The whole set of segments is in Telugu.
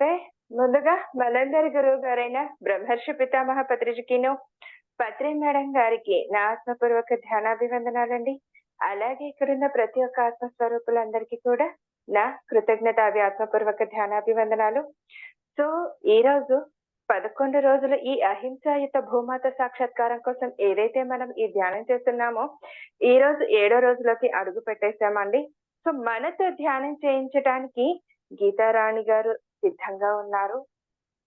నమస్తే. ముందుగా మనందరి గురువు గారైన బ్రహ్మర్షి పితామహ పత్రిజికిను, పత్రి మేడం గారికి నా ఆత్మపూర్వక ధ్యానాభివందనాలండి. అలాగే ఇక్కడున్న ప్రతి ఒక్క ఆత్మస్వరూపులందరికీ కూడా నా కృతజ్ఞతాభి ఆత్మపూర్వక ధ్యానాభివందనాలు. సో, ఈరోజు 11 రోజులు ఈ అహింసాయుత భూమాత సాక్షాత్కారం కోసం ఏదైతే మనం ఈ ధ్యానం చేస్తున్నామో, ఈరోజు 7వ రోజులోకి అడుగు పెట్టేసామండి. సో, మనతో ధ్యానం చేయించటానికి గీతారాణి గారు సిద్ధంగా ఉన్నారు.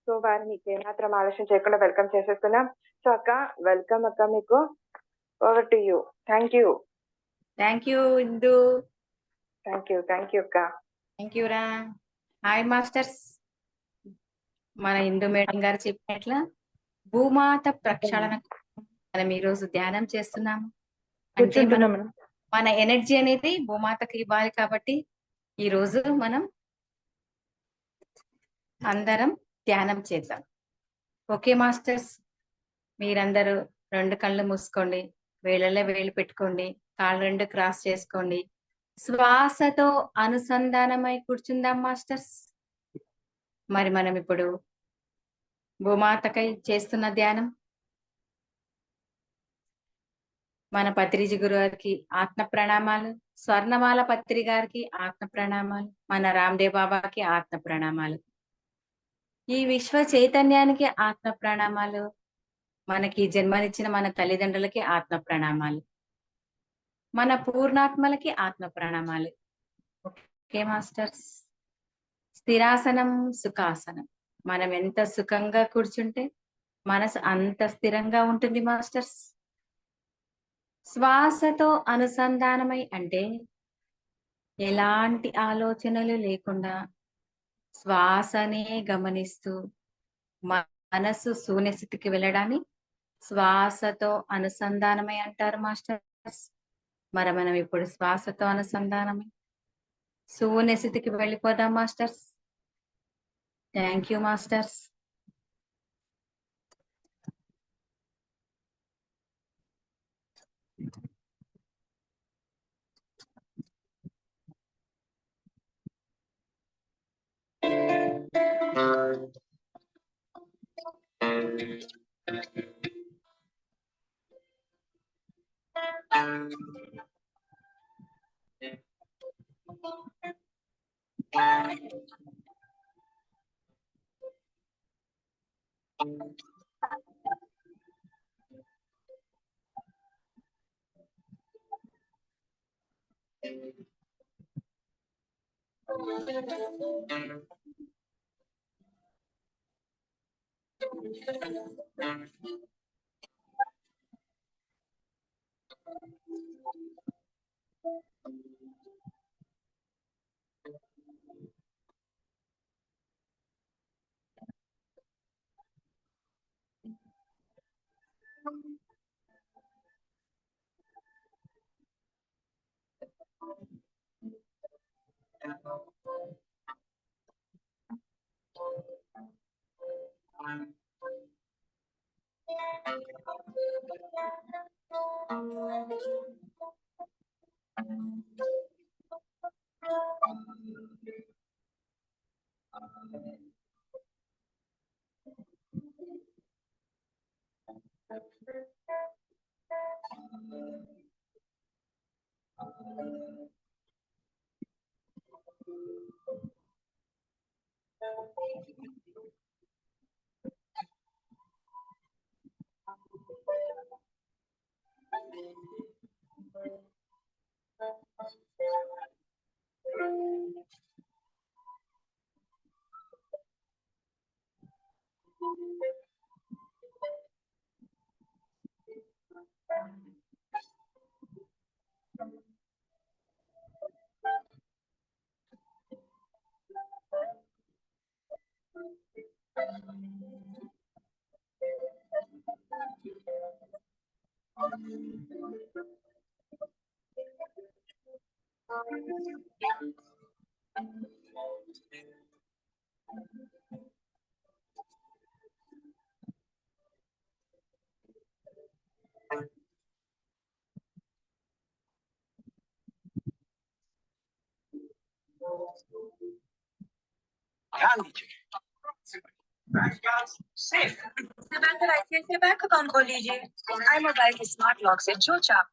సో, వారిని ఏమాత్రం ఆలస్యం చేయకుండా వెల్కమ్ చేసేస్తున్నాం. సో, అక్క వెల్కమ్ అక్క మీకు. Over to you. Thank you. Thank you Indu. Thank you అక్క. థ్యాంక్ యూ రా. Hi masters. మన ఇందు మేడం గారు చెప్పినట్ల భూమాత ప్రక్షాళన మనం ఈరోజు ధ్యానం చేస్తున్నాము. అంటే మన ఎనర్జీ అనేది భూమాతకి ఇవ్వాలి కాబట్టి ఈ రోజు మనం అందరం ధ్యానం చేద్దాం. ఓకే మాస్టర్స్, మీరందరూ 2 కళ్ళు మూసుకోండి, వేళ్ళల్లో వేలు పెట్టుకోండి, కాళ్ళు 2 క్రాస్ చేసుకోండి. శ్వాసతో అనుసంధానమై కూర్చుందాం మాస్టర్స్. మరి మనం ఇప్పుడు భూమాతకై చేస్తున్న ధ్యానం మన పత్రిజీ గురు గారికి ఆత్మ ప్రణామాలు, స్వర్ణమాల పత్రి గారికి ఆత్మ ప్రణామాలు, మన రామ్దేవ్ బాబాకి ఆత్మ ప్రణామాలు, ఈ విశ్వ చైతన్యానికి ఆత్మ ప్రణామాలు, మనకి జన్మనిచ్చిన మన తల్లిదండ్రులకి ఆత్మ ప్రణామాలు, మన పూర్ణాత్మలకి ఆత్మ ప్రణామాలు. Okay masters. స్థిరాసనం, సుఖాసనం. మనం ఎంత సుఖంగా కూర్చుంటే మనసు అంత స్థిరంగా ఉంటుంది మాస్టర్స్. శ్వాసతో అనుసంధానమై అంటే ఎలాంటి ఆలోచనలు లేకుండా శ్వాసనే గమనిస్తూ మనసు శూన్యస్థితికి వెళ్ళడాన్ని శ్వాసతో అనుసంధానమై అంటారు మాస్టర్స్. మరి మనం ఇప్పుడు శ్వాసతో అనుసంధానమై శూన్యస్థితికి వెళ్ళిపోదాం మాస్టర్స్. Thank you masters. ध्यान दीजिए, सेफ बैंक पर आईसीआईसीआई बैंक अकाउंट खोल लीजिए। आई मोबाइल के स्मार्ट लॉक से जो चाप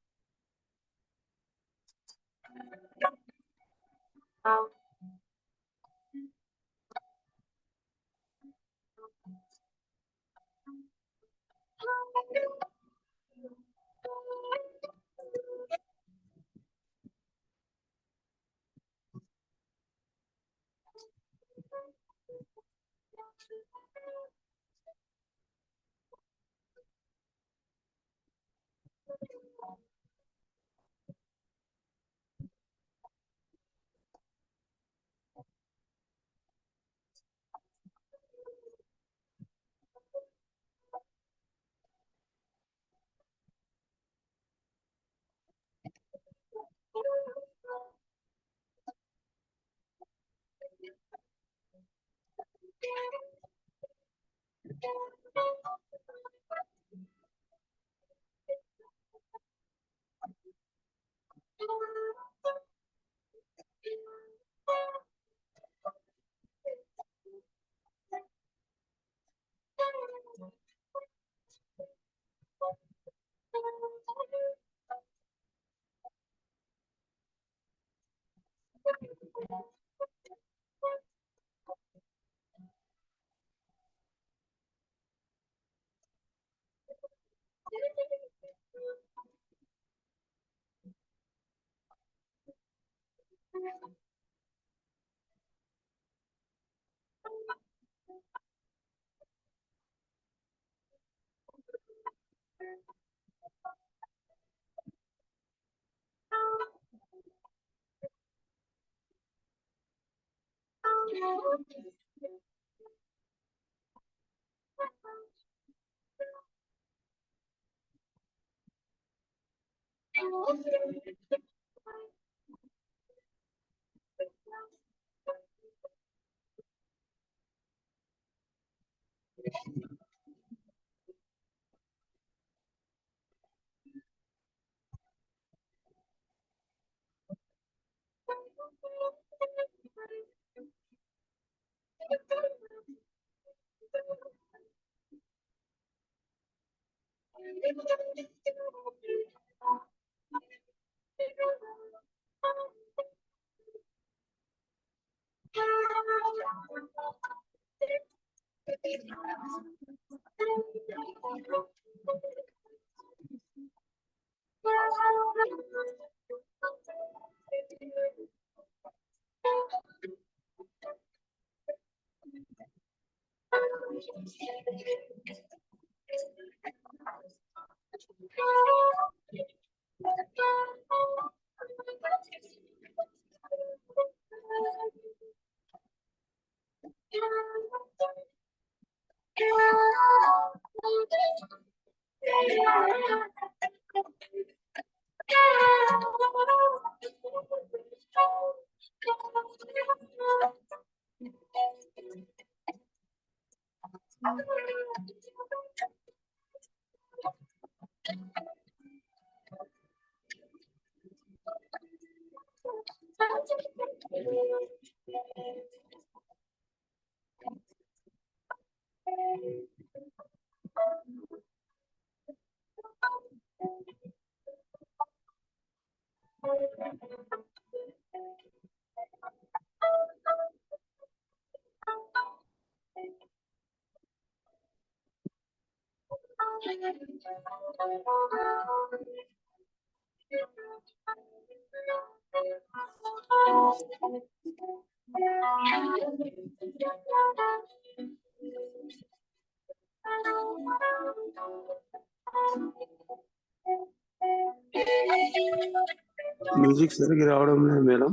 మ్యూజిక్ సరిగ్గా రావడం లేదు మేడం.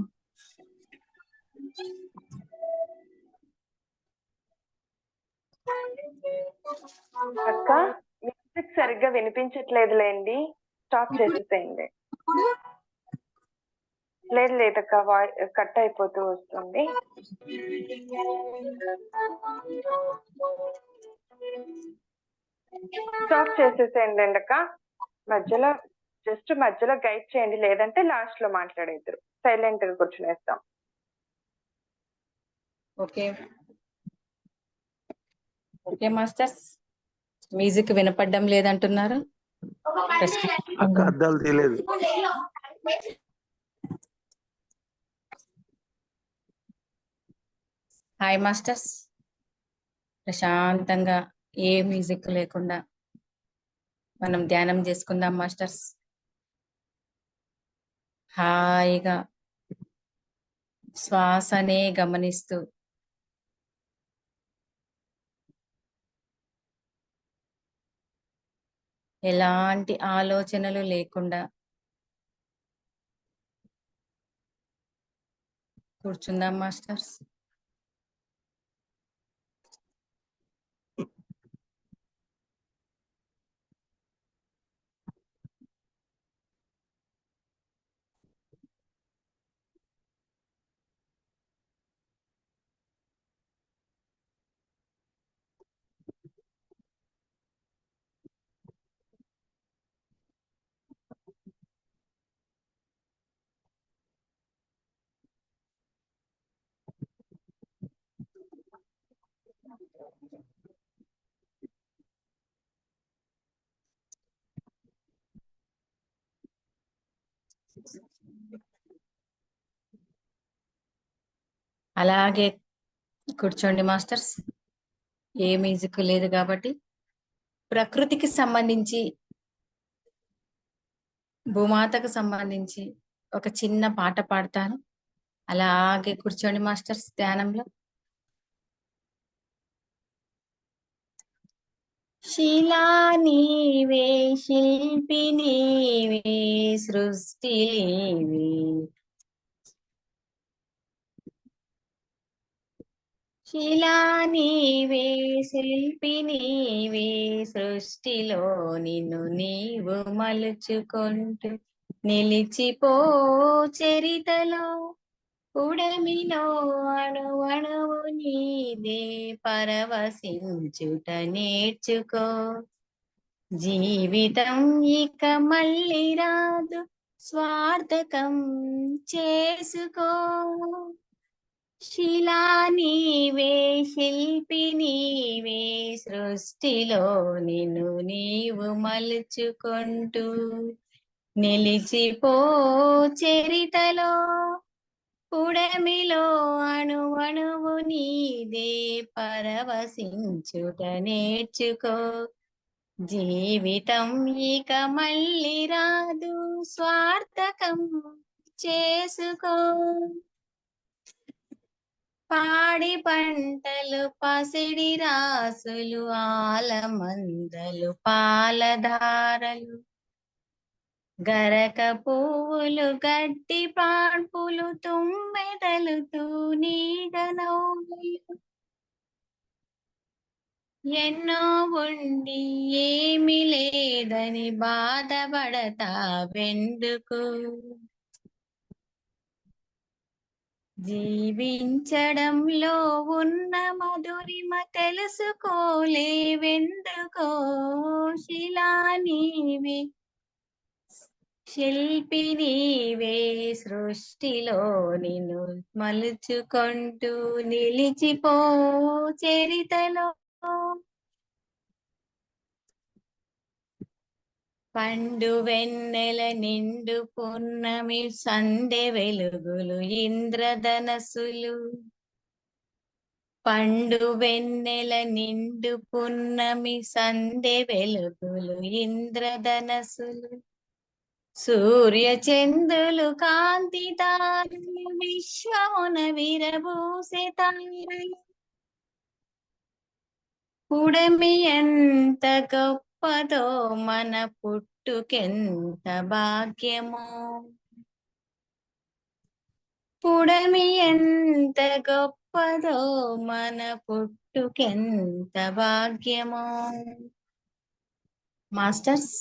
అక్క మ్యూజిక్ సరిగ్గా వినిపించట్లేదులేండి, స్టాప్ చేసేసేయండి. లేదక్క, కట్ అయిపోతూ వస్తుంది. స్టాప్ చేసేసేయండి అక్క. మధ్యలో గైడ్ చేయండి, లేదంటే లాస్ట్ లో మాట్లాడేద్దరు. సైలెంట్ గా కూర్చునేస్తాం. ఓకే ఓకే మాస్టర్స్, మ్యూజిక్ వినపడడం లేదంటున్నారు. అక్క అద్దాలు తెలియదు. హాయ్ మాస్టర్స్, ప్రశాంతంగా ఏ మ్యూజిక్ లేకుండా మనం ధ్యానం చేసుకుందాం మాస్టర్స్. హాయిగా శ్వాసనే గమనిస్తూ ఎలాంటి ఆలోచనలు లేకుండా కూర్చుందాం మాస్టర్స్. అలాగే కూర్చోండి మాస్టర్స్. ఏ మ్యూజిక్ లేదు కాబట్టి ప్రకృతికి సంబంధించి, భూమాతకు సంబంధించి ఒక చిన్న పాట పాడతాను. అలాగే కూర్చోండి మాస్టర్స్ ధ్యానంలో. శిలా నీవే, శిల్పి నీవే, సృష్టి నీవే. శిలా నీవే, శిల్పి నీవే, సృష్టిలో నిన్ను నీవు మలుచుకుంటూ నిలిచిపో చరితలో. ఉడమిలో అణువణువు నీదే, పరవశించుట నేర్చుకో. జీవితం ఇక మళ్ళీ రాదు, స్వార్థకం చేసుకో. శిలా నీవే, శిల్పి నీవే, సృష్టిలో నిన్ను నీవు మలుచుకుంటూ నిలిచిపో చరితలో. పుడమిలో అణువణువు నీదే, పరవశించుట నేర్చుకో. జీవితం ఇక మళ్ళీ రాదు, స్వార్థకం చేసుకో. పాడి పంటలు పసిడి రాసులు, ఆలమందలు పాలధారలు, గరక పువ్వులు గడ్డి పాన్పులు, తుమ్మెదలు తూనీగ నవ్వులు. ఎన్నో ఉండి ఏమి లేదని బాధపడతావెందుకు? జీవించడంలో ఉన్న మధురిమ తెలుసుకోలేవెందుకో. శిలా నీవే, శిల్పి నీవే, సృష్టిలో నిన్ను మలుచుకుంటూ నిలిచిపో చరితలో. పండు వెన్నెల నిండు పున్నమి, సందె వెలుగులు ఇంద్రధనస్సులు. పండు వెన్నెల నిండు పున్నమి, సందె వెలుగులు ఇంద్రధనస్సులు. సూర్య చంద్రులు కాంతి తారలు, విశ్వమున విరబూసే తారలు. పుడమి ఎంత గొప్పదో, మన పుట్టుకెంత భాగ్యమో. పుడమి ఎంత గొప్పదో, మన పుట్టుకెంత భాగ్యమో. మాస్టర్స్,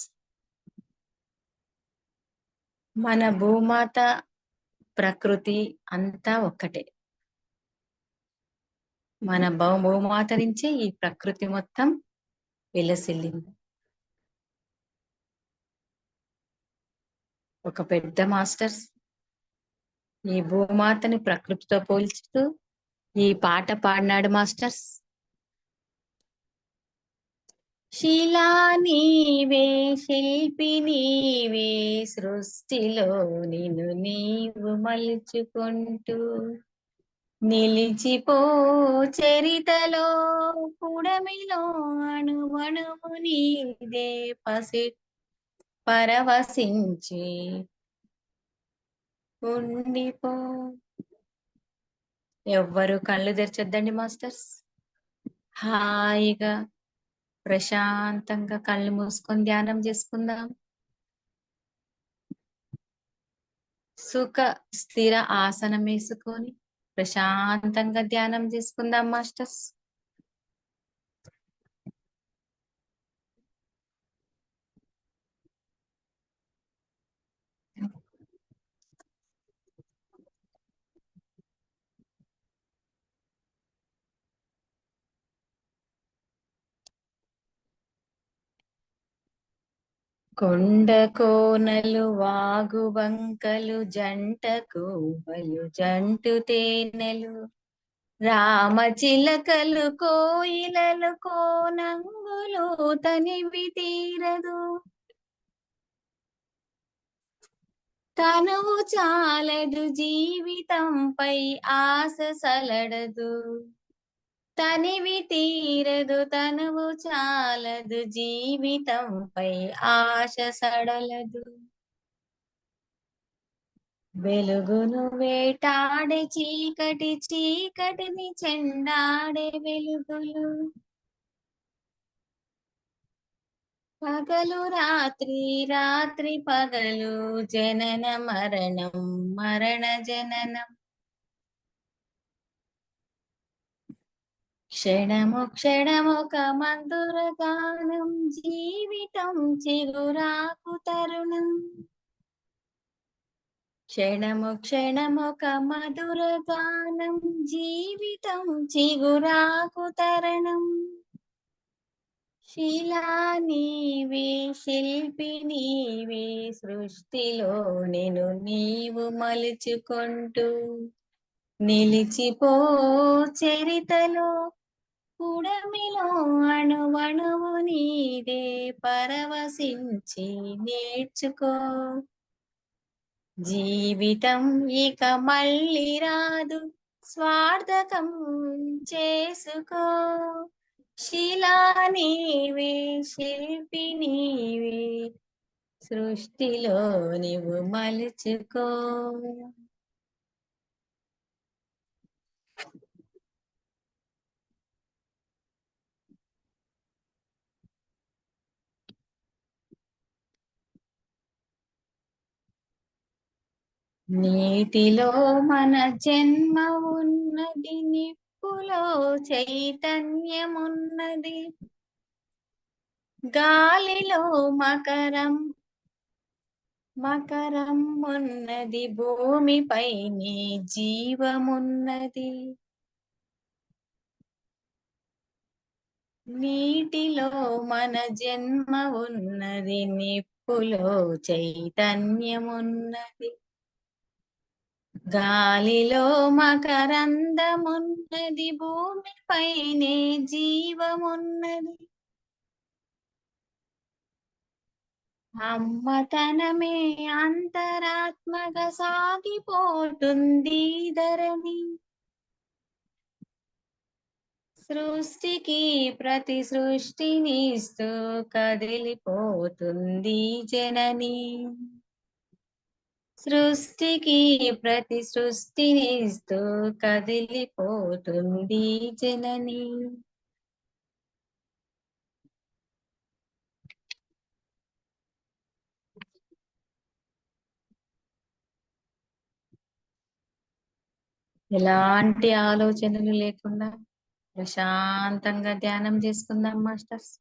మన భూమాత ప్రకృతి అంతా ఒక్కటే. మన భూమాత నుంచే ఈ ప్రకృతి మొత్తం విలసిల్లింది. ఒక పెద్ద మాస్టర్స్ ఈ భూమాతని ప్రకృతితో పోల్చుతూ ఈ పాట పాడినాడు మాస్టర్స్. శిలా నీవే శిల్పి నీవే సృష్టిలో నిన్ను నీవు మలుచుకుంటూ నిలిచిపో చరితలో పుడమిలో అణువణువు నీదే పరవశించి ఉండిపో. ఎవ్వరు కళ్ళు తెరచొద్దండి మాస్టర్స్. హాయిగా ప్రశాంతంగా కళ్ళు మూసుకొని ధ్యానం చేసుకుందాం. సుఖ స్థిర ఆసనం వేసుకొని ప్రశాంతంగా ధ్యానం చేసుకుందాం మాస్టర్స్. కొండ కోనలు వాగు వంకలు జంట కూవలు జంటు తేనెలు రామచిలకలు కోయిలలు కోనంగులు తనివి తీరదు. తనువు చాలదు జీవితంపై ఆశ సలడదు. తనివి తీరదు తనువు చాలదు జీవితంపై ఆశ సడలదు. వెలుగును వేటాడే చీకటి చీకటిని చెండాడే వెలుగులు. పగలు రాత్రి రాత్రి పగలు జనన మరణం మరణ జననం. క్షణము క్షణమొక మధుర గానం జీవితం చిగురాకు తరుణం. క్షణము క్షణమొక మధుర గానం జీవితం చిగురాకు తరుణం. శిలా నీవే శిల్పి నీవే సృష్టిలో నిన్ను నీవు మలుచుకుంటూ నిలిచిపో చరితలో పుడమిలో అణువణువు నీదే పరవశించి నేర్చుకో. జీవితం ఇక మళ్ళీ రాదు స్వార్థకం చేసుకో. శిలా నీవే శిల్పి నీవే సృష్టిలో నీవు మలుచుకో. నీటిలో మన జన్మ ఉన్నది నిప్పులో చైతన్యమున్నది. గాలిలో మకరం మకరం ఉన్నది భూమిపై నీ జీవమున్నది. నీటిలో మన జన్మ ఉన్నది నిప్పులో చైతన్యమున్నది. గాలిలో మకరందమున్నది భూమిపైనే జీవమున్నది. అమ్మతనమే అంతరాత్మగా సాగిపోతుంది ధరణి. సృష్టికి ప్రతి సృష్టినిస్తూ కదిలిపోతుంది జనని. సృష్టికి ప్రతి సృష్టినిస్తూ కదిలిపోతుంది జనని. ఎలాంటి ఆలోచనలు లేకుండా ప్రశాంతంగా ధ్యానం చేసుకుందాం మాస్టర్స్.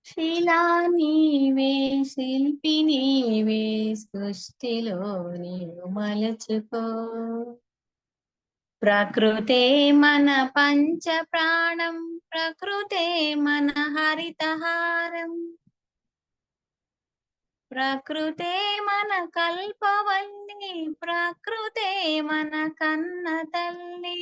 శిలా నీవే శిల్పి నీవే, సృష్టిలో నీవు మలచుకో. ప్రకృతే మన పంచ ప్రాణం, ప్రకృతే మన హరితహారం, ప్రకృతే మన కల్పవల్లి, ప్రకృతే మన కన్న తల్లి.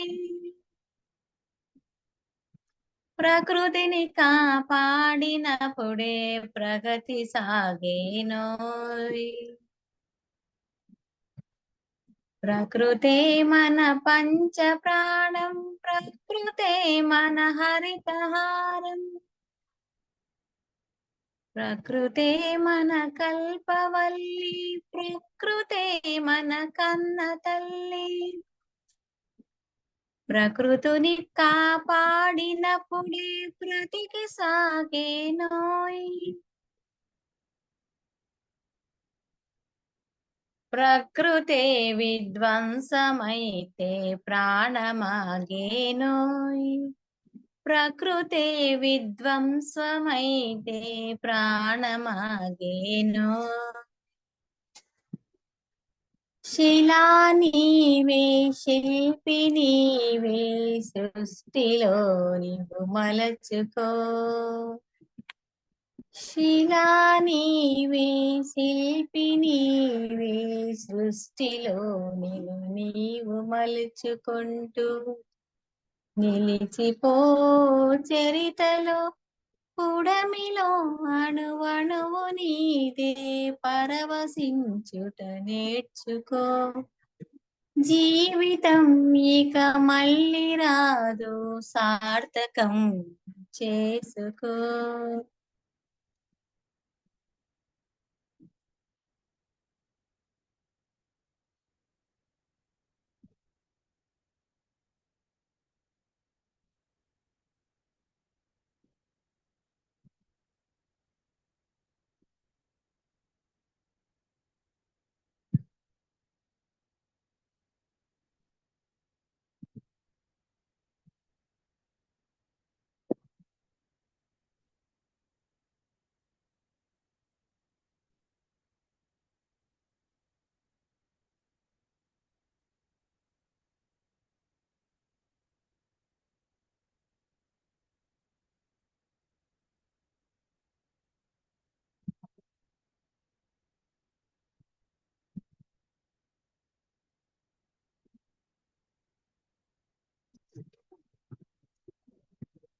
ప్రకృతిని కాపాడినప్పుడే ప్రగతి సాగేనోయ్. ప్రకృతే మన పంచ ప్రాణం, ప్రకృతే మన హరితహారం, ప్రకృతే మన కల్పవల్లి, ప్రకృతే మన కన్న తల్లి. ప్రకృతిని కాపాడినప్పుడే ప్రతికి సాగేనోయ్. ప్రకృతే విధ్వంసమైతే ప్రాణమాగేనోయ్. ప్రకృతే విధ్వంసమైతే ప్రాణమాగేనోయ్. శిలా నీవే, శిల్పి నీవే, సృష్టిలో నీవు మలచుకో. శిలా నీవే, శిల్పి నీవే, సృష్టిలో నీవు మలుచుకుంటూ నిలిచిపో చరితలో. పుడమిలో అణువణువు నీదే, పరవశించుట నేర్చుకో. జీవితం ఇక మళ్ళీ రాదు, సార్థకం చేసుకో.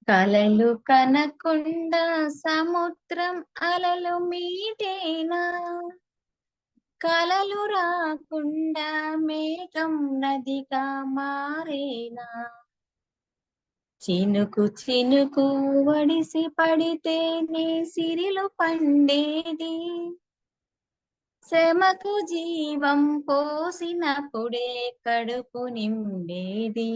కలలు కనకుండా సముద్రం అలలు మీటేనా, కలలు రాకుండా మేఘం నదిగా మారేనా. చినుకు చినుకు వడిసి పడితే నీ సిరిలు పండేది, శ్రమకు జీవం పోసినప్పుడే కడుపు నిండేది.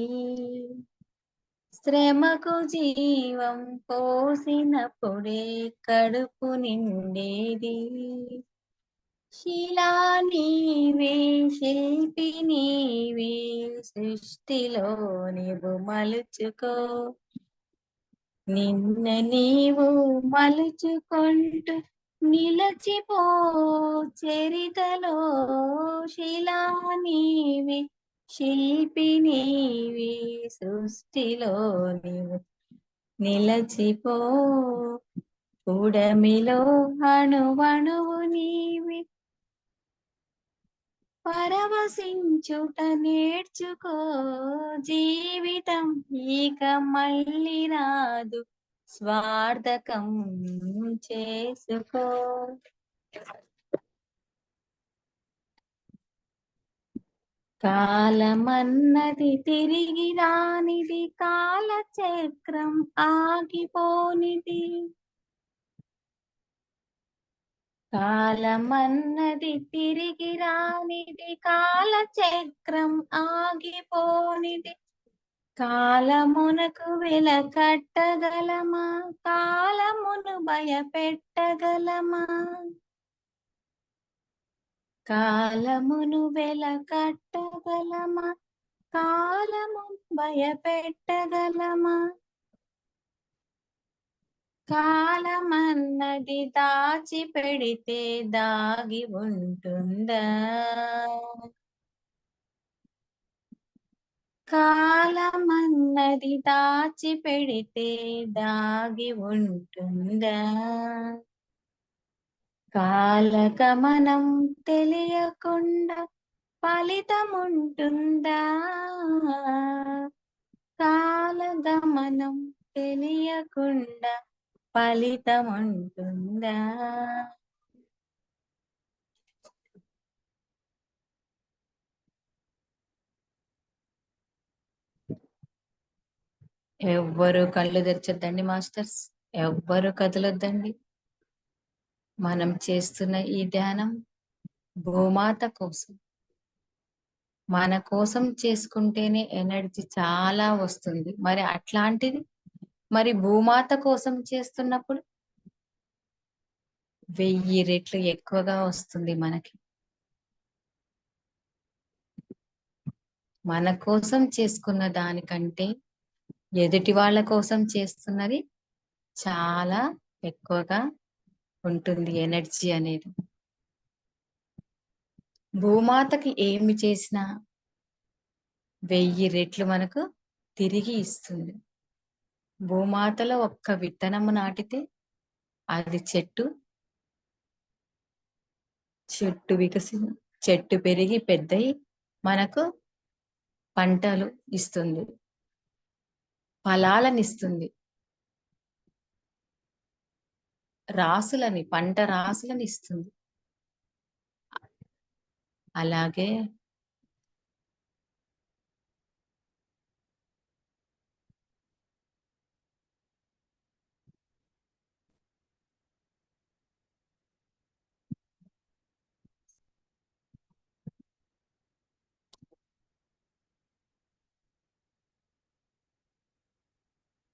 శ్రమకు జీవం పోసినప్పుడే కడుపు నిండేది. శిలా నీవే, శిల్పి నీవే, సృష్టిలో నీవు మలుచుకో. నిన్న నీవు మలుచుకుంటూ నిలచిపో చరితలో. శిలా నీవే, శిల్పి నీవే, సృష్టిలో నీవు నిలచిపో. పుడమిలో అణువణువు నీవే, పరవశించుట నేర్చుకో. జీవితం ఇక మళ్ళీ రాదు, స్వార్థకం చేసుకో. కాలమన్నది తిరిగి రానిది, కాలచక్రం ఆగిపోనిది. కాలమన్నది తిరిగి రానిది, కాలచక్రం ఆగిపోనిది. కాలమునకు వెల కట్టగలమా, కాలమును భయపెట్టగలమా. కాలమును వెల కట్టగలమా, కాలమును భయపెట్టగలమా. కాలమన్నది దాచి పెడితే దాగి ఉంటుందా. కాలమన్నది దాచి పెడితే దాగి ఉంటుందా? కాలగమనం తెలియకుండా ఫలితం ఉంటుందా? కాలగమనం తెలియకుండా ఫలితం ఉంటుందా? ఎవ్వరు కళ్ళు తెరచొద్దండి మాస్టర్స్, ఎవ్వరు కదలొద్దండి. మనం చేస్తున్న ఈ ధ్యానం భూమాత కోసం, మన కోసం చేసుకుంటేనే ఎనర్జీ చాలా వస్తుంది. మరి అట్లాంటిది మరి భూమాత కోసం చేస్తున్నప్పుడు 1000 రెట్లు ఎక్కువగా వస్తుంది మనకి. మన కోసం చేసుకున్న దానికంటే ఎదుటి వాళ్ళ కోసం చేస్తున్నది చాలా ఎక్కువగా ఉంటుంది ఎనర్జీ అనేది. భూమాతకి ఏమి చేసినా 1000 రెట్లు మనకు తిరిగి ఇస్తుంది. భూమాతలో ఒక్క విత్తనము నాటితే అది చెట్టు చెట్టు పెరిగి పెద్దయి మనకు పంటలు ఇస్తుంది, ఫలాలను ఇస్తుంది, పంట రాసులని ఇస్తుంది. అలాగే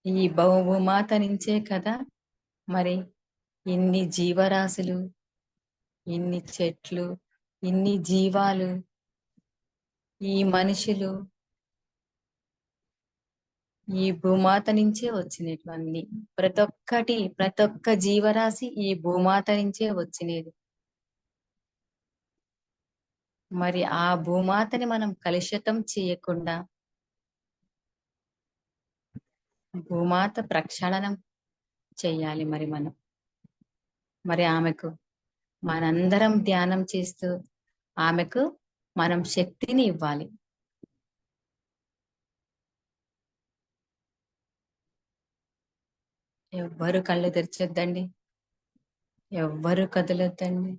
ఈ భూమాత నుంచే కదా మరి ఇన్ని జీవరాశులు, ఇన్ని చెట్లు, ఇన్ని జీవాలు, ఈ మనుషులు ఈ భూమాత నుంచే వచ్చినటువంటి ప్రతి ఒక్క జీవరాశి ఈ భూమాత నుంచే వచ్చినది. మరి ఆ భూమాతని మనం కలుషితం చేయకుండా భూమాత ప్రక్షాళనం చెయ్యాలి. మరి ఆమెకు మనందరం ధ్యానం చేస్తూ ఆమెకు మనం శక్తిని ఇవ్వాలి. ఎవ్వరు కళ్ళు తెరచొద్దండి, ఎవ్వరు కదలొద్దండి.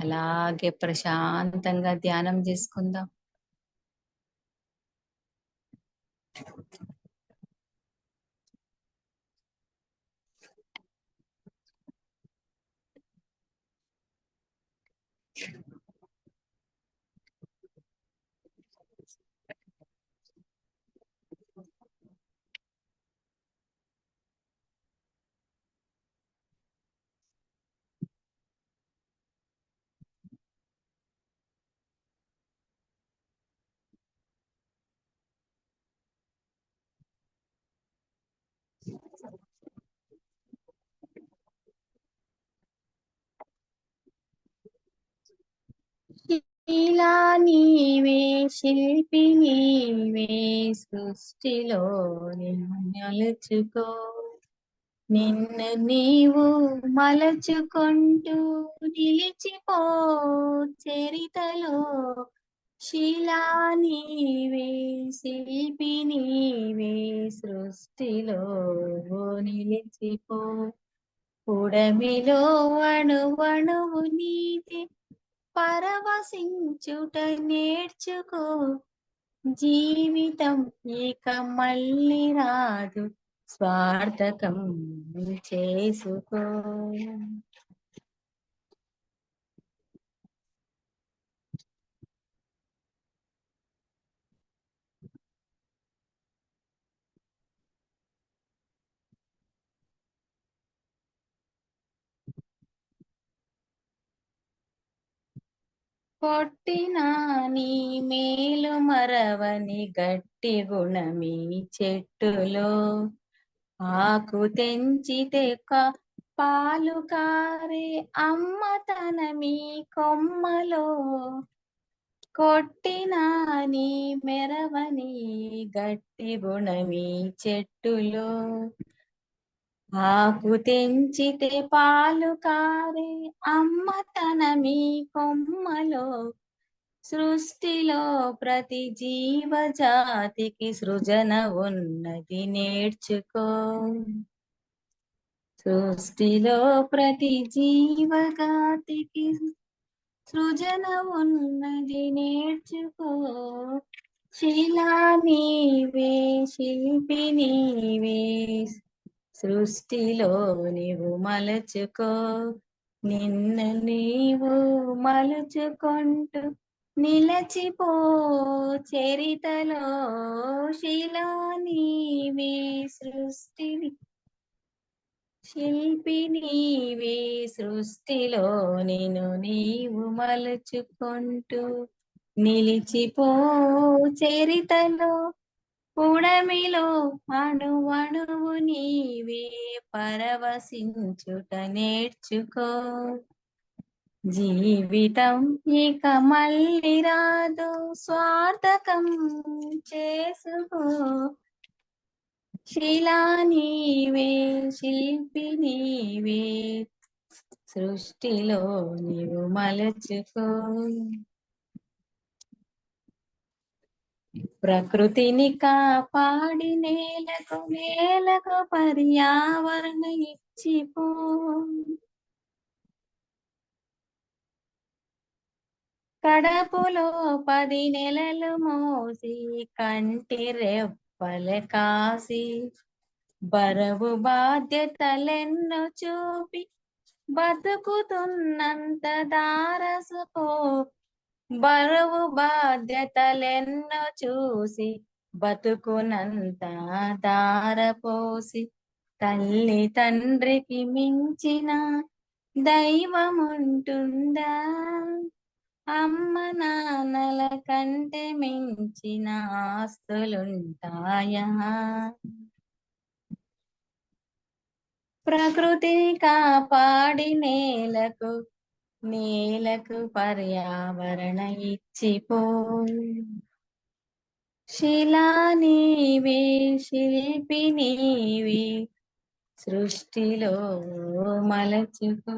అలాగే ప్రశాంతంగా ధ్యానం చేసుకుందాం. ఇలా నీవే శిల్పి, నీవే సృష్టిలో నిలుచుకో, నిన్ను నీవు మలచుకుంటూ నిలిచిపో చరితలో. శిలా నీవే శిల్పి, నీవే సృష్టిలో నిలిచిపో, పుడమిలో అణువణువు నీతి పరవశించుట నేర్చుకో. జీవితం ఇక మళ్ళీ రాదు, స్వార్థకం చేసుకో. కొట్టినా నీ మేలు మరవని గట్టి గుణమీ చెట్టులో, ఆకు తెంచితే పాలు కారే అమ్మతనమీ కొమ్మలో. కొట్టినా నీ మెరవని గట్టి గుణమి చెట్టులో, ఆకు తెంచితే పాలు కారే అమ్మతనమి కొమ్మలో, సృష్టిలో ప్రతి జీవజాతికి సృజన ఉన్నది నేర్చుకో. సృష్టిలో ప్రతి జీవజాతికి సృజన ఉన్నది నేర్చుకో. శిలా నీవే శిల్పి నీవే, సృష్టిలో నీవు మలచుకో. నిన్ను నీవు మలుచుకుంటూ నిలచిపో చరితలో. శిలా నీవే సృష్టిని శిల్పి నీవే, సృష్టిలో నిన్ను నీవు మలుచుకుంటూ నిలిచిపో చరితలో. పుడమిలో అణువణువు నీవే, పరవశించుట నేర్చుకో. జీవితం ఇక మళ్ళీ రాదు, స్వార్థకం చేసుకో. శిలా నీవే శిల్పి నీవే, సృష్టిలో నీవు మలచుకో. ప్రకృతిని కాపాడి నేలకు పర్యావరణ ఇచ్చిపో. కడపులో 10 నెలలు మోసి కంటి రెప్పల కాసి, బరువు బాధ్యతలెన్నో చూపి బతుకుతున్నంత దారసుకో. బరువు బాధ్యతలెన్నో చూసి బతుకునంత దారపోసి, తల్లి తండ్రికి మించిన దైవముంటుందా? అమ్మ నాన్నల కంటే మించిన ఆస్తులుంటాయా? ప్రకృతిని కాపాడి నేలకు పర్యావరణ ఇచ్చిపో. శిలా నీవే శిల్పి నీవే, సృష్టిలో మలచుకో.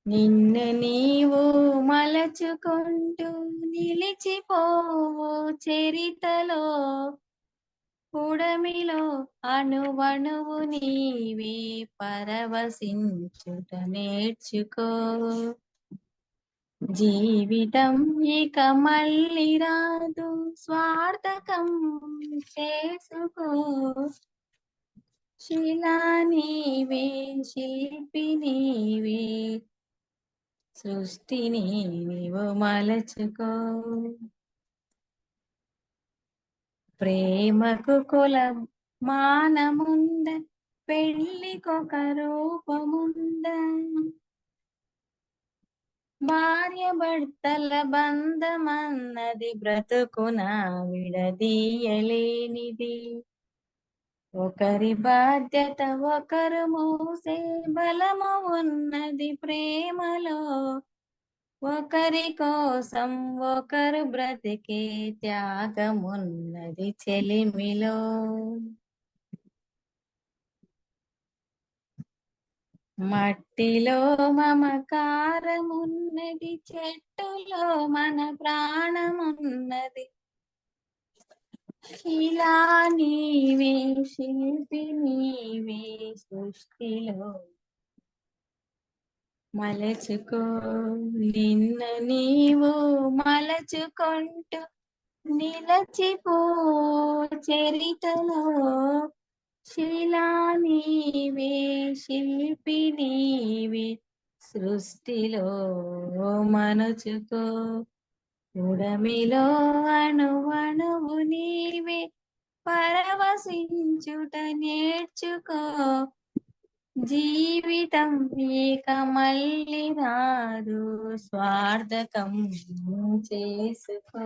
నిన్ను నీవు మలచుకుంటూ నిలిచిపోవు చరితలో. పుడమిలో అణువణువు నీవే, పరవశించుట నేర్చుకో. జీవితం ఇక మళ్ళీ రాదు, స్వార్థకం చేసుకో. శిలా నీవే శిల్పి నీవే, సృష్టిని నీవు మలచుకో. ప్రేమకు కులం మానముంద, పెళ్లికొక రూపముంద. భార్య భర్తల బంధమన్నది బ్రతుకున విడదీయలేనిది. ఒకరి బాధ్యత ఒకరు మోసే బలము ఉన్నది ప్రేమలో. ఒకరి కోసం ఒకరు బ్రతికే త్యాగమున్నది చెలిమిలో. మట్టిలో మమకారమున్నది, చెట్టులో మన ప్రాణమున్నది. శిలా నీవే శిల్పి నీవే, సృష్టిలో మలచుకో. నిన్ను నీవు మలచుకుంటూ నిలచిపో చరితలో. శిలా నీవే శిల్పి నీవే, సృష్టిలో మనుచుకో. ఉడమిలో అణువణువు నీవే, పరవశించుట నేర్చుకో. జీవితం ఇక మళ్ళీ రాదు, స్వార్థకం చేసుకో.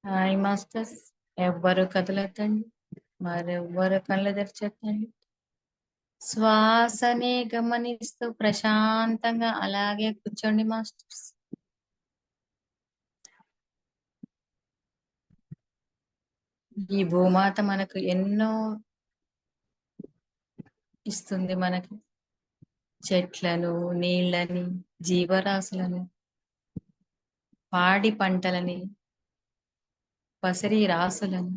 Hi masters. ఎవ్వరు కదలొద్దండి. మరెవ్వరు కళ్ళు తెరచొద్దండి. శ్వాసనే గమనిస్తూ ప్రశాంతంగా అలాగే కూర్చోండి మాస్టర్స్. ఈ భూమాత మనకు ఎన్నో ఇస్తుంది. మనకి చెట్లను, నీళ్ళని, జీవరాశులను, పాడి పంటలని, పసిరి రాసులను.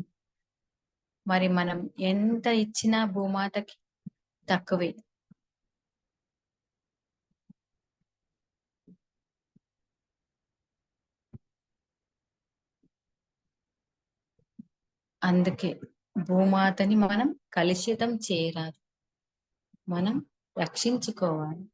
మరి మనం ఎంత ఇచ్చినా భూమాతకి తక్కువే. అందుకే భూమాతని మనం కలుషితం చేయరాదు, మనం రక్షించుకోవాలి.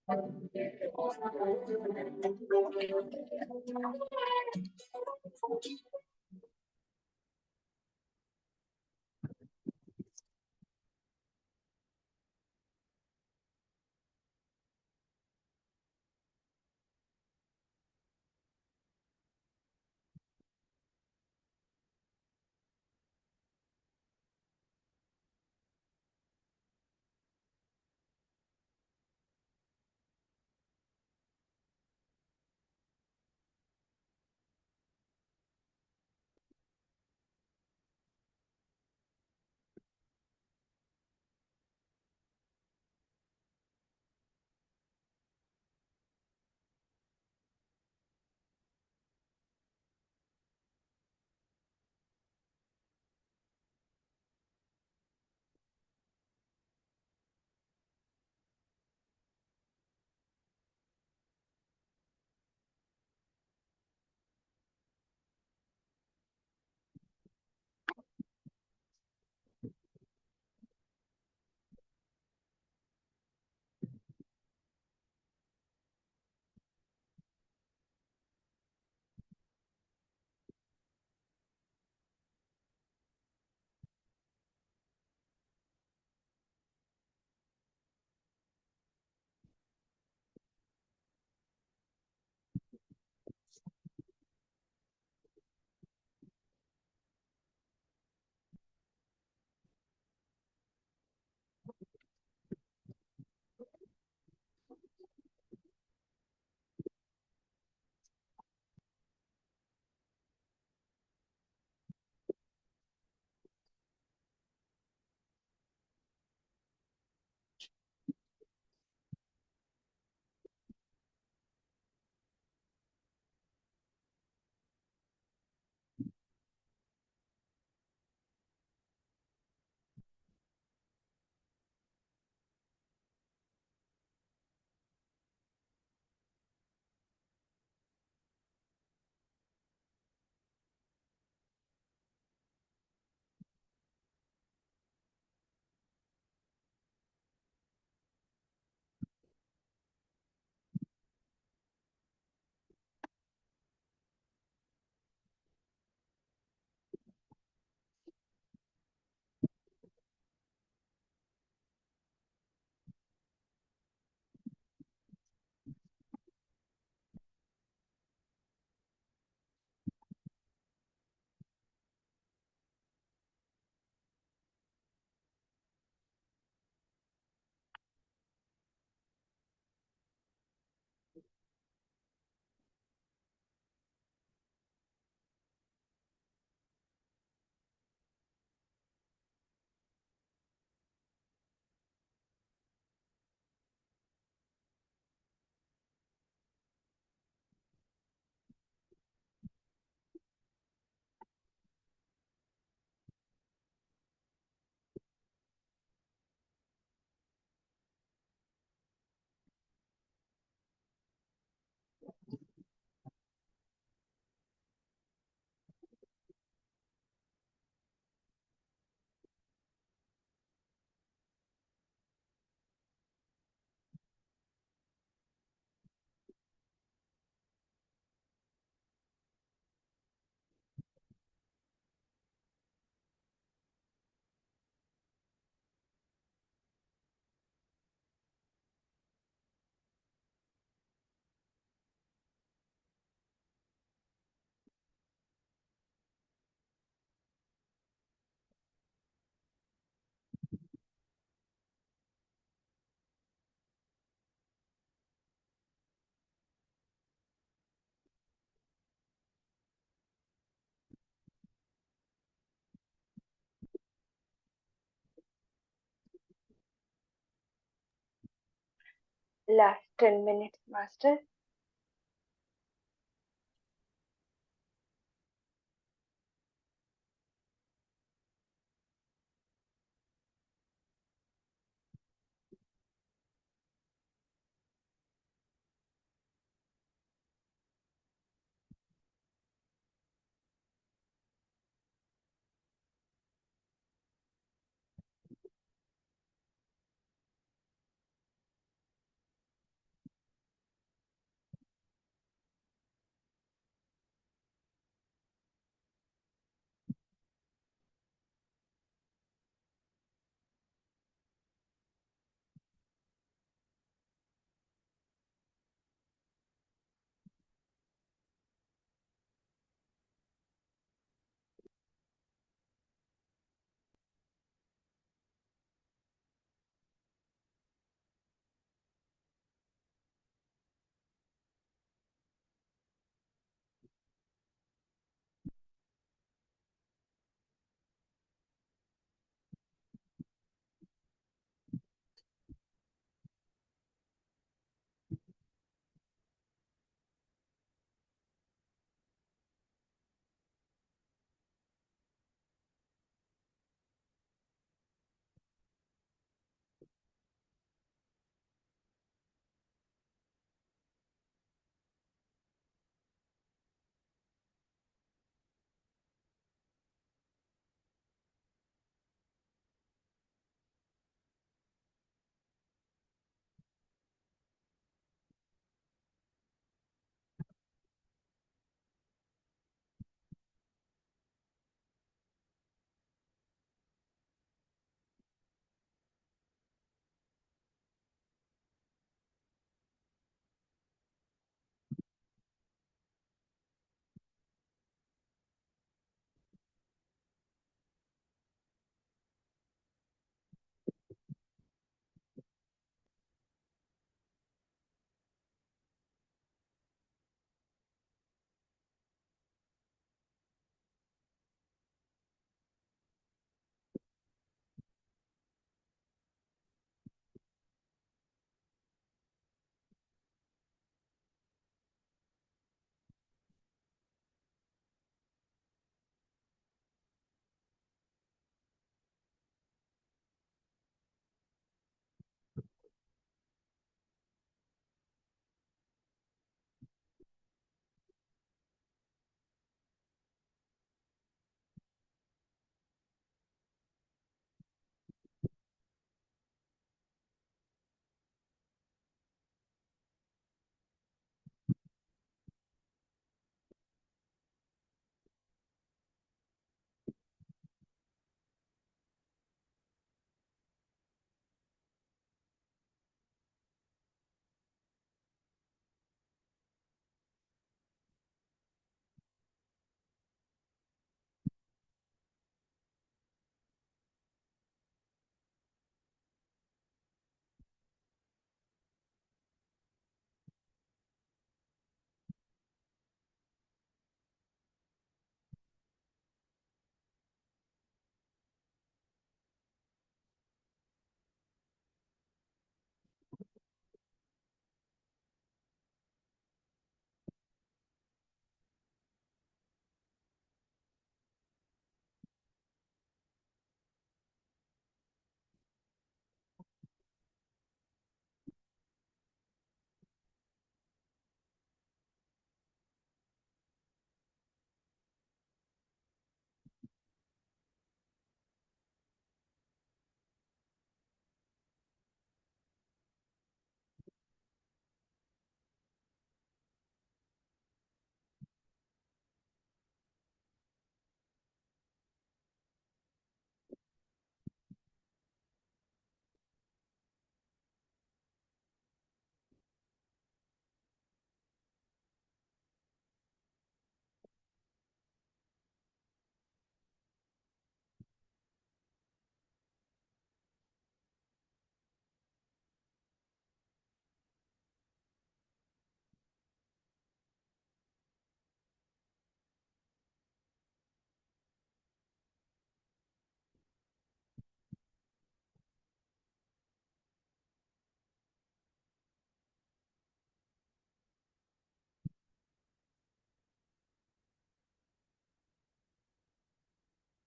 Last 10 minutes, Master.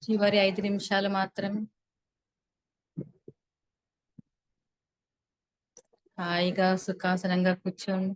చివరి 5 నిమిషాలు మాత్రమే. హాయిగా సుఖాసనంగా కూర్చోండి.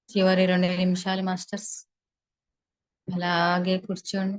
చివరి 2 నిమిషాలు మాస్టర్స్. అలాగే కూర్చోండి.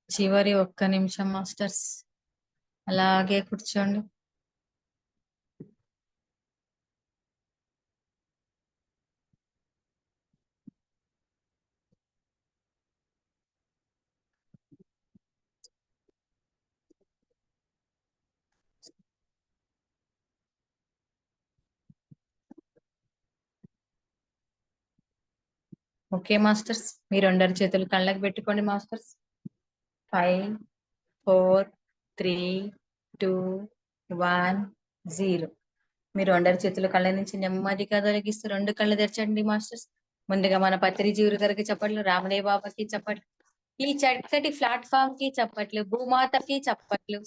చివరి 1 నిమిషం మాస్టర్స్. అలాగే కూర్చోండి. ఓకే మాస్టర్స్, మీరు 2 చేతులు కళ్ళకి పెట్టుకోండి మాస్టర్స్. 5 4 3 2 1 0. మీరు 2 చేతులు కళ్ళ నుంచి నెమ్మదిగా తొలగిస్తూ 2 కళ్ళు తెరచండి మాస్టర్స్. ముందుగా మన పత్రి జీవుల గారికి చప్పట్లు, రామదేవ్ బాబాకి చప్పట్లు, ఈ చక్కటి ప్లాట్ఫామ్ కి చప్పట్లు, భూమాతకి చప్పట్లు,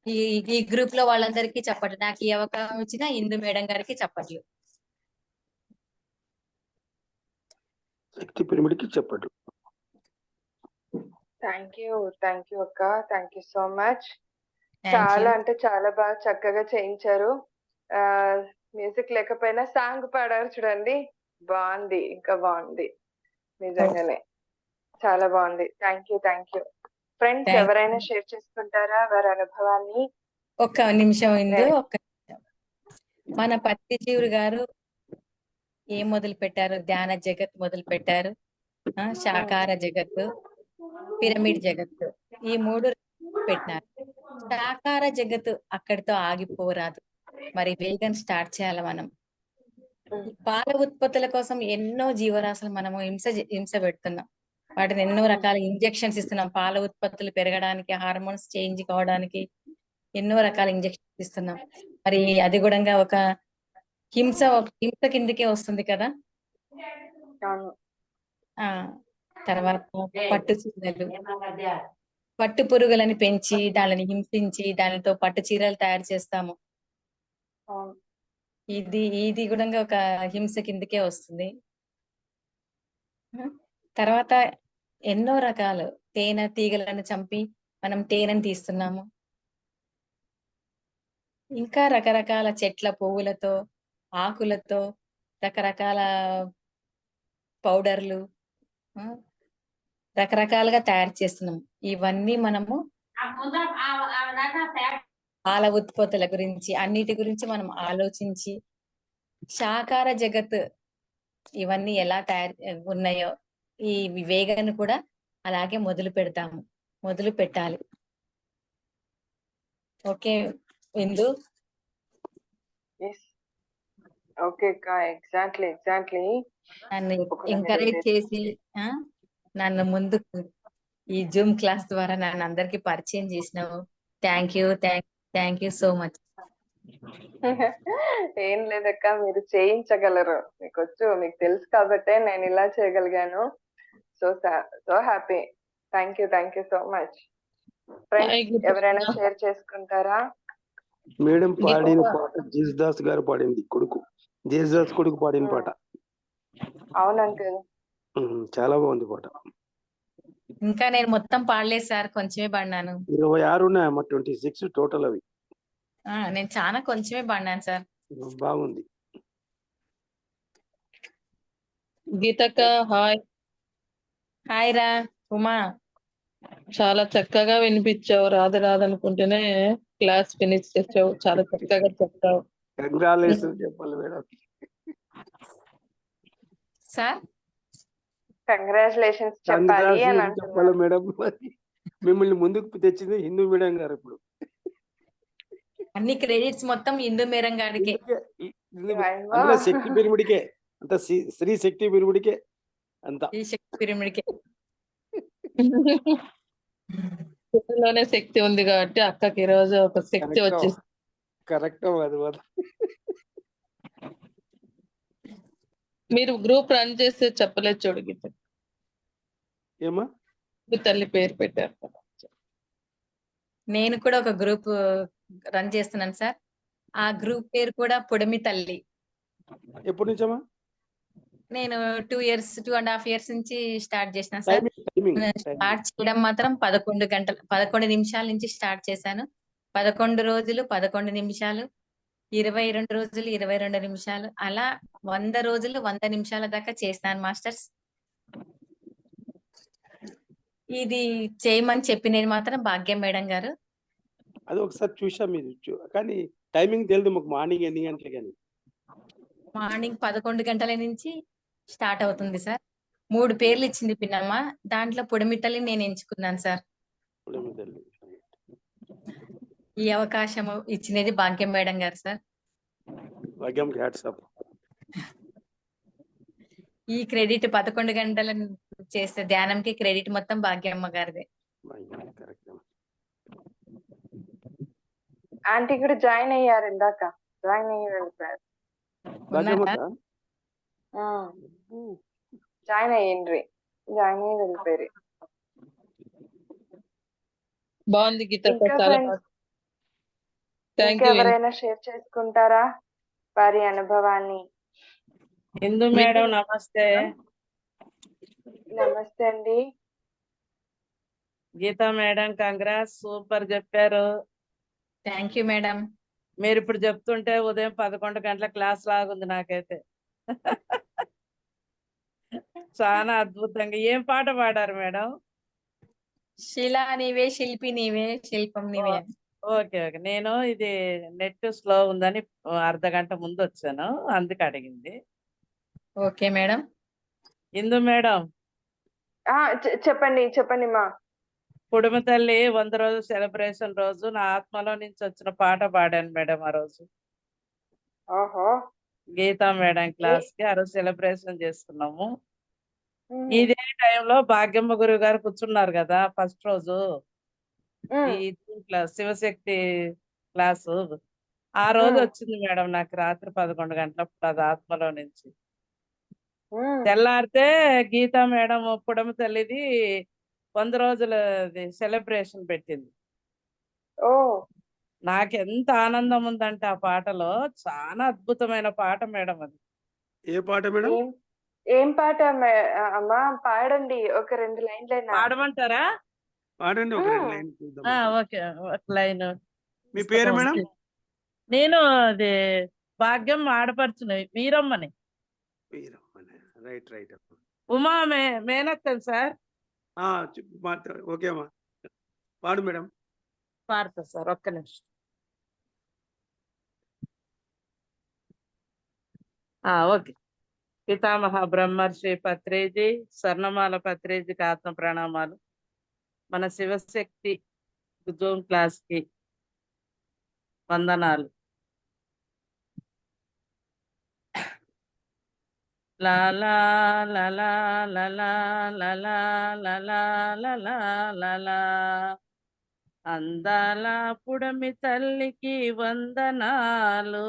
ఈ ఈ గ్రూప్ లో వాళ్ళందరికీ చప్పట్లు, నాకు ఈ అవకాశం ఇచ్చిన ఇందు మేడం గారికి చప్పట్లు. శక్తి పిరమిడ్కి చెప్పట్లు. థ్యాంక్ యూ అక్క, thank you so much. Thank చాలా యూ. అంటే చాలా బాగా చక్కగా చేయించారు. ఆ మ్యూజిక్ లేకపోయినా సాంగ్ పాడారు చూడండి, బాగుంది, ఇంకా బాగుంది, నిజంగానే చాలా బాగుంది. Thank you friends. Thank ఎవరైనా షేర్ చేసుకుంటారా వారి అనుభవాన్ని? ఒక్క నిమిషం ఇందు, ఒక్క నిమిషం. మన పత్రిజీవుడు గారు ఏం మొదలు పెట్టారు? ధ్యాన జగత్ మొదలు పెట్టారు, శాకార జగత్తు, పిరమిడ్ జగత్తు, ఈ 3 పెట్టినారు. శాకార జగత్తు అక్కడితో ఆగిపోరాదు, మరి వేగం స్టార్ట్ చేయాలి మనం. ఈ పాల ఉత్పత్తుల కోసం ఎన్నో జీవరాశులు మనము హింస పెడుతున్నాం. వాటిని ఎన్నో రకాల ఇంజెక్షన్స్ ఇస్తున్నాం, పాల ఉత్పత్తులు పెరగడానికి, హార్మోన్స్ చేంజ్ కావడానికి ఎన్నో రకాల ఇంజెక్షన్స్ ఇస్తున్నాం. మరి అది కూడా ఒక హింస కిందకే వస్తుంది కదా. ఆ తర్వాత పట్టు పురుగులని పెంచి దానిని హింసించి దానితో పట్టు చీరలు తయారు చేస్తాము. ఇది కూడా ఒక హింస కిందకే వస్తుంది. తర్వాత ఎన్నో రకాలు తేనె తీగలను చంపి మనం తేనెను తీస్తున్నాము. ఇంకా రకరకాల చెట్ల పువ్వులతో, ఆకులతో రకరకాల పౌడర్లు రకరకాలుగా తయారు చేస్తున్నాం. ఇవన్నీ మనము పాల ఉత్పత్తుల గురించి అన్నిటి గురించి మనం ఆలోచించి శాకార జగత్ ఇవన్నీ ఎలా ఉన్నాయో ఈ వేగాన్ని కూడా అలాగే మొదలు పెట్టాలి. ఓకే ఇందు? ఓకే అక్క, ఎగ్జాక్ట్లీ నన్ను ఎంకరేజ్ చేసి నన్ను ముందుకు ఈ జూమ్ క్లాస్ ద్వారా నన్ను అందరికి పరిచయం చేసినావు. Thank you so much. ఏం లేదక్క, మీరు చేయించగలరు, మీకు తెలుసు కాబట్టే నేను ఇలా చేయగలిగాను. So happy. Thank you so much. Friends ఎవరైనా షేర్ చేసుకుంటారా? మేడం పాడిన పాట జేసుదాస్ గారు పాడింది, జేసుదాస్ కొడుకు పాడిన పాట. అవును అంకుల్, చాలా బాగుంది పాట. ఇంకా నేను మొత్తం పాడలేదు సార్, కొంచెమే పాడినాను. 26 ఉన్నాయమ్మా, 26 టోటల్. అవి నేను చాలా కొంచెమే పాడినాను సార్. బాగుంది. గీతక్క హాయ్ రా ఉమా. చాలా చక్కగా వినిపించావు. రాదనుకుంటేనే క్లాస్ ఫినిష్ చేసావు. చాలా చక్కగా చెప్తావు. కంగ్రాచులేషన్ చెప్పాలి మేడం. సార్ కంగ్రాచులేషన్స్ చెప్పాలి అని చెప్పాలి మేడం. మిమ్మల్ని ముందుకు తెచ్చింది హిందూ మేడం గారు. ఇప్పుడు అన్ని క్రెడిట్స్ మొత్తం హిందూ మేడం గారికి. శక్తి పిరమిడ్కే అంత, శ్రీ శక్తి పిరమిడ్కే అంత. ఈ శక్తి పిరమిడ్కే లోనే శక్తి ఉంది కాబట్టి అక్కకి ఈ రోజు ఒక శక్తి వచ్చేసి. కరెక్ట్. అది మీరు గ్రూప్ రన్ చేస్తే చెప్పలేదు చూడు గీత. ఏమా తల్లి పేరు పెట్టారు. నేను కూడా ఒక గ్రూప్ రన్ చేస్తున్నాను సార్. ఆ గ్రూప్ పేరు కూడా పొడిమి తల్లి. ఎప్పటి నుంచమ్మా? నేను 2.5 years నుంచి స్టార్ట్ చేసిన సార్. స్టార్ట్ చేయడం మాత్రం 11 నిమిషాల నుంచి స్టార్ట్ చేశాను. 11 రోజులు 11 నిమిషాలు, 22 రోజులు 22 నిమిషాలు, అలా 100 రోజులు 100 నిమిషాల దాకా చేస్తాను మాస్టర్స్. ఇది చేయమని చెప్పి నేను మాత్రం భాగ్యం మేడం గారు. అది ఒకసారి చూసా మీరు, కానీ టైమింగ్ తెలియదు మాకు. మార్నింగ్ ఎన్ని గంటలు? కానీ మార్నింగ్ 11 గంటల నుంచి స్టార్ట్ అవుతుంది సార్. 3 పేర్లు ఇచ్చింది పిన్నమ్మ, దాంట్లో పొడిమిట్టల్ని నేను ఎంచుకున్నాను సార్. ఈ అవకాశం ఇచ్చినది భాగ్యం మేడం గారు సార్. భాగ్యం హ్యాట్స్ ఆఫ్. ఈ క్రెడిట్ 11 గంటల చేసే ధ్యానంకి క్రెడిట్ మొత్తం భాగ్యమ్మ గారిదే. ఆంటీ కూడా జాయిన్ అయ్యారు ఇందాక, జాయిన్ అయ్యి వెళ్ళిపోయారు. జాయిన్ అయ్యిండ్రి, జాయిన్ అయ్యి వెళ్ళిపోయారు. బాగుంది గీత. ఎవరైనా షేర్ చేసుకుంటారా వారి అనుభవాన్ని? ఇందు మేడం నమస్తే. నమస్తే అండి. గీతా మేడం కంగ్రాట్స్, సూపర్ చెప్పారు. Thank you madam. మీరు ఇప్పుడు చెప్తుంటే ఉదయం 11 గంటల క్లాస్ లాగుంది నాకైతే. చాలా అద్భుతంగా. ఏం పాట పాడారు మేడం? శిలా నీవే, శిల్పి నీవే, శిల్పం నీవే. Okay okay. నేను ఇది నెట్ స్లో ఉందని అర్ధ గంట ముందు వచ్చాను, అందుకు అడిగింది. Okay madam. ఇందు మేడం, చెప్పండి చెప్పండి మా. కుడుమ తల్లి 100 రోజు సెలబ్రేషన్ రోజు నా ఆత్మలో నుంచి వచ్చిన పాట పాడాను మేడం ఆ రోజు. ఓహో. గీతా మేడం క్లాస్ కి ఆ రోజు సెలబ్రేషన్ చేసుకున్నాము. ఉమ్, ఇదే టైంలో భాగ్యమ్మ గురువు గారు కూర్చున్నారు కదా ఫస్ట్ రోజు ఈ క్లాస్ శివశక్తి క్లాసు. ఆ రోజు వచ్చింది మేడం నాకు రాత్రి 11 గంటలప్పుడు అది ఆత్మలో నుంచి. తెల్లారితే గీతా మేడం పుడమ తల్లిది 100 రోజుల సెలబ్రేషన్ పెట్టింది. ఓ. నాకు ఎంత ఆనందం ఉందంటే ఆ పాటలో, చాలా అద్భుతమైన పాట మేడం అది. ఏ పాట మేడం? ఏం పాట అమ్మా? పాడండి ఒక 2 లైన్లైనా. పాడమంటారా? పాడండి ఒక 2 లైన్ చూద్దాం. ఓకే, ఒక లైన్. మీ పేరు మేడం? నేను అది భాగ్యం ఆడపడుచుని వీరమ్మని. Right right. ఉమా మేనక్కను సార్. ఓకే అమ్మా, పాడు మేడం. పాడతా సార్, ఒక్క నిమిషం. ఓకే. పితామహ బ్రహ్మర్షి పత్రేజీ, స్వర్ణమాల పత్రేజీకి ఆత్మ ప్రణామాలు. మన శివశక్తి జూమ్ క్లాస్ కి వందనాలు. లాలా లలా లలా లలా లలా లలా లలా. అందాల పుడమి తల్లికి వందనాలు,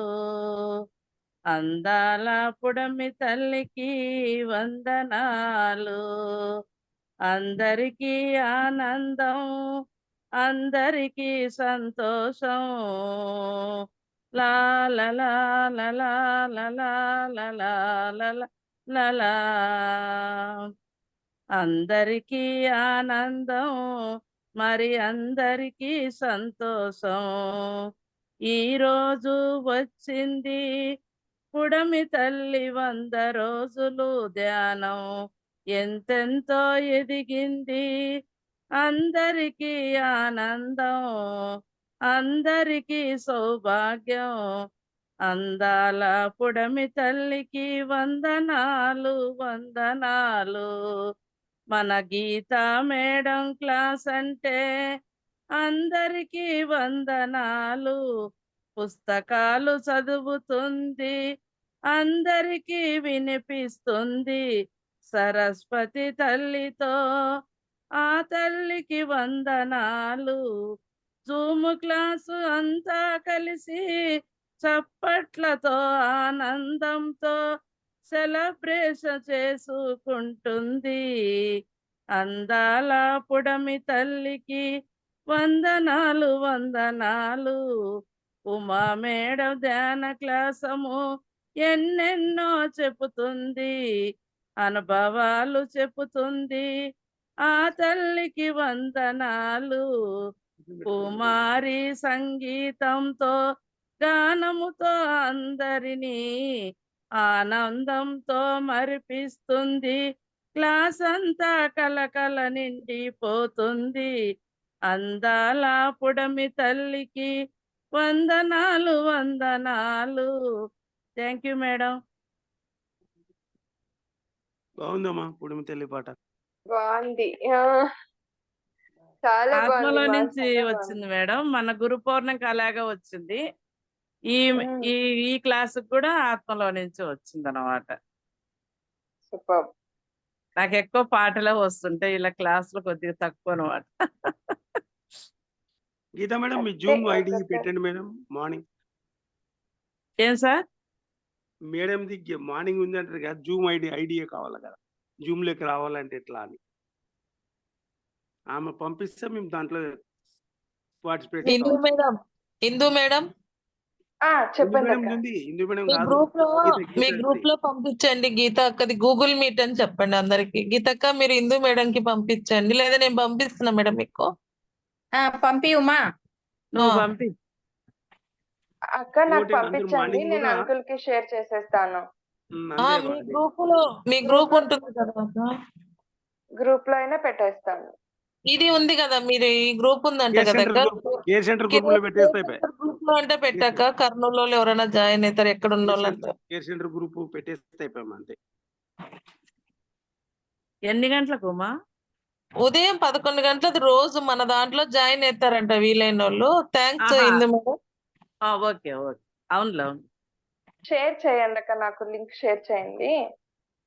అందాల పుడమి తల్లికి వందనాలు. అందరికీ ఆనందం, అందరికీ సంతోషం. లాలా లలా లలా లలా లలా లలా. అందరికీ ఆనందం, మరి అందరికీ సంతోషం. ఈరోజు వచ్చింది పుడమి తల్లి 100 రోజులు ధ్యానం. ఎంతెంతో ఎదిగింది, అందరికీ ఆనందం, అందరికీ సౌభాగ్యం. అందాల పుడమి తల్లికి వందనాలు వందనాలు. మన గీతా మేడం క్లాస్ అంటే అందరికీ వందనాలు. పుస్తకాలు చదువుతుంది, అందరికీ వినిపిస్తుంది. సరస్వతి తల్లితో ఆ తల్లికి వందనాలు. జూమ్ క్లాసు అంతా కలిసి చప్పట్లతో ఆనందంతో సెలబ్రేషన్ చేసుకుంటుంది. అందాల పుడమి తల్లికి వందనాలు వందనాలు. ఉమా మేడం ధ్యాన క్లాసము ఎన్నెన్నో చెబుతుంది, అనుభవాలు చెబుతుంది. ఆ తల్లికి వందనాలు. కుమారి సంగీతంతో గానముతో అందరినీ ఆనందంతో మరిపిస్తుంది. క్లాస్ అంతా కలకల నిండిపోతుంది. అందాల పుడమి తల్లికి వందనాలు వందనాలు. Thank you madam. బాగుందమ్మా పుడమి తల్లి పాట. బాగుంది. చాలా ఆత్మలో బాగుంది. నుంచి వచ్చింది మేడం. మన గురు పౌర్ణమికి అలాగే వచ్చింది. ఈ ఈ ఈ క్లాస్ కూడా ఆత్మలో నుంచి వచ్చింది అన్నమాట. సూపర్. నాకు ఎక్కువ పాటలే వస్తుంటాయి, ఇలా క్లాసులు కొద్దిగా తక్కువ అనమాట. గీతా మేడం మీ జూమ్ ఐడి పెట్టండి మేడం. మార్నింగ్ ఏం సార్? మేడం ది మార్నింగ్ ఉంది అంటారు కదా, జూమ్ ఐడియా కావాలి కదా, జూమ్ లోకి రావాలంటే ఎట్లా అని ఆమె పంపిస్తే మేము దాంట్లో పార్టిసిపేట్. ఇందు మేడం చెప్పండి మేడం అక్క. ఉంది, హిందూ మేడం మీ కాదు. గ్రూప్ లో గీత మీ గీత గ్రూప్ లో పంపించండి. గీత అక్కది గూగుల్ మీట్ అని చెప్పండి అందరికి. గీతక్క మీరు హిందూ మేడం కి పంపించండి, లేదా నేను పంపిస్తున్నా మేడం మీకు. పంపి ఉమా. నువ్వు ఆ. పంపి. అక్క నాకు ఇంకోటి అందరూ పంపించండి, మార్నింగ్ నేను కూడా అంకుల్ కి షేర్ చేసేస్తాను. అంతే మీ అదే. గ్రూప్ లో మీ గ్రూప్ ఉంటుంది కదా అక్క. గ్రూప్ లో అయినా పెట్టేస్తాను. ఇది ఉంది కదా, మీరు ఈ గ్రూప్ ఉందంట కేర్ కదా సెంటర్ అక్క. గ్రూప్, కేర్ సెంటర్ గ్రూప్ లో పెట్టేస్తాయి. గ్రూప్ లో అంటే పెట్టాక కర్నూలు వాళ్ళు ఎవరైనా జాయిన్ అవుతారు, ఎక్కడ ఉన్న వాళ్ళంతా. కేర్ సెంటర్ గ్రూప్ పెట్టేస్తే అయిపోయాం అంతే. ఎన్ని గంటలకు ఉమా? ఉదయం 11 గంటలది రోజు మన దాంట్లో జాయిన్ అవుతారంట వీలైన వాళ్ళు. థ్యాంక్స్ ఆహా. ఇందు మేడం. ఓకే ఓకే, అవునులే అవును. షేర్ చేయండి అక్క, నాకు లింక్ షేర్ చేయండి.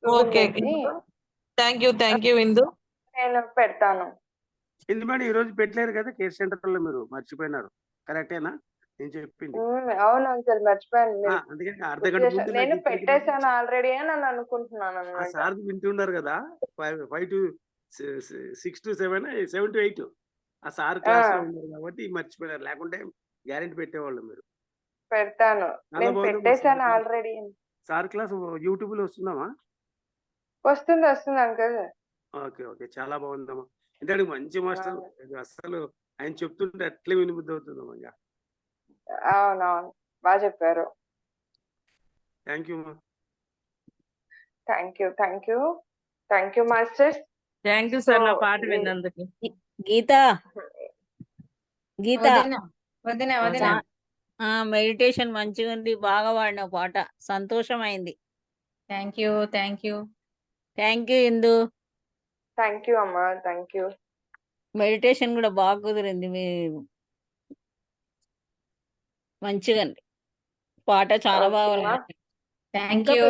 Google ఓకే Meet ది. Thank you Indu. నేను పెడతాను. ఎందుకు మేడం ఈ రోజు పెట్టలేరు కదా కేర్ సెంటర్ లో, మీరు మర్చిపోయినారు. కరెక్టేనా నేను చెప్పింది? అవును అంకుల్, మర్చిపోయాను. మీరు అందుకని గుర్తు అర్ధ గంట చేశారు. ముందు నేను నాకు ఇప్పటికి పెట్టేశాను ఆల్రెడీ అని నన్ను అనుకుంటున్నాను ఆ అనమాట. సార్ వింటున్నారు కదా, 5 to 6 to 7, 7 to 8 ఆ సార్ క్లాస్ లో ఉన్నారు కాబట్టి మర్చిపోయారు, లేకుంటే గ్యారెంటీ పెట్టేవాళ్ళు మీరు. పెడతాను, చాలా నేను బాగుంది పెట్టేశాను ఆల్రెడీ. సార్ క్లాస్ యూట్యూబ్ లో వస్తుందమ్మా? వస్తుంది అంకుల్. ఓకే ఓకే, చాలా బాగుందమ్మా. ఎందుకంటే మంచి మాస్టర్, అసలు ఆయన చెప్తుంటే అట్లే వినిబుద్ధి అవుతుందమ్మా. ఇంకా అవునవును, బాగా చెప్పారు. Thank you. Thank you masters. Thank you sir, నా పాట So, విన్నందుకు. గీత గీత వదిన. మెడిటేషన్ మంచిగా ఉంది, బాగా పాడిన పాట, సంతోషమైంది. Thank you. Thank you Indu. Thank you అమ్మా, థ్యాంక్ యూ. మెడిటేషన్ కూడా బాగా కుదిరింది, మీ మంచిగా ఉంది. పాట చాలా బాగా ఓకేనా? పాడినారు. Thank you.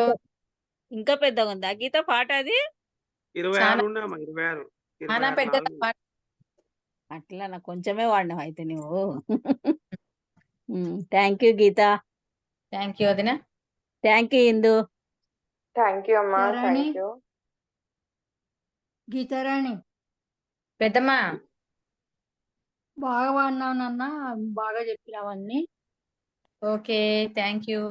ఇంకా పెద్దగా ఉంది ఆ గీత పాట, అది 26 ఉన్నాయమ్మా, 26 చాలా 26 పెద్ద నాలుగు. అట్లా నాకు కొంచెమే వాడినావు అయితే నువ్వు. Thank you Geetha. Thank you వదిన. Thank you Indu. Thank you అమ్మా, థ్యాంక్ యూ. గీతారాణి పెద్దమ్మా. బాగా పాడినావు నాన్న, బాగా చెప్పినావన్నీ. Okay, thank you.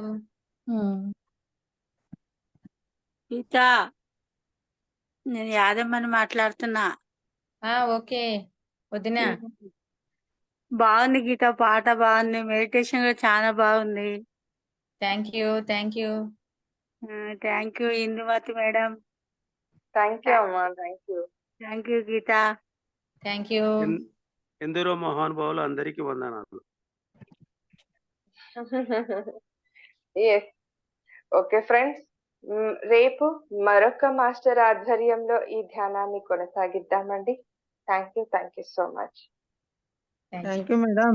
గీత, నేను యాదమ్మని మాట్లాడుతున్నా. ఓకే వదిన. బాగుంది గీత, పాట బాగుంది, మెడిటేషన్ కూడా చాలా బాగుంది. Thank you. Thank you Indumathi madam. Thank you అమ్మా, thank you. Thank you Geetha. Thank you. ఎందరో మహానుభావులు, అందరికీ వందనాలు. ఎస్. ఓకే ఫ్రెండ్స్, రేపు మరొక మాస్టర్ ఆధ్వర్యంలో ఈ ధ్యానాన్ని కొనసాగిద్దామండి. Thank you so much. Thank you madam.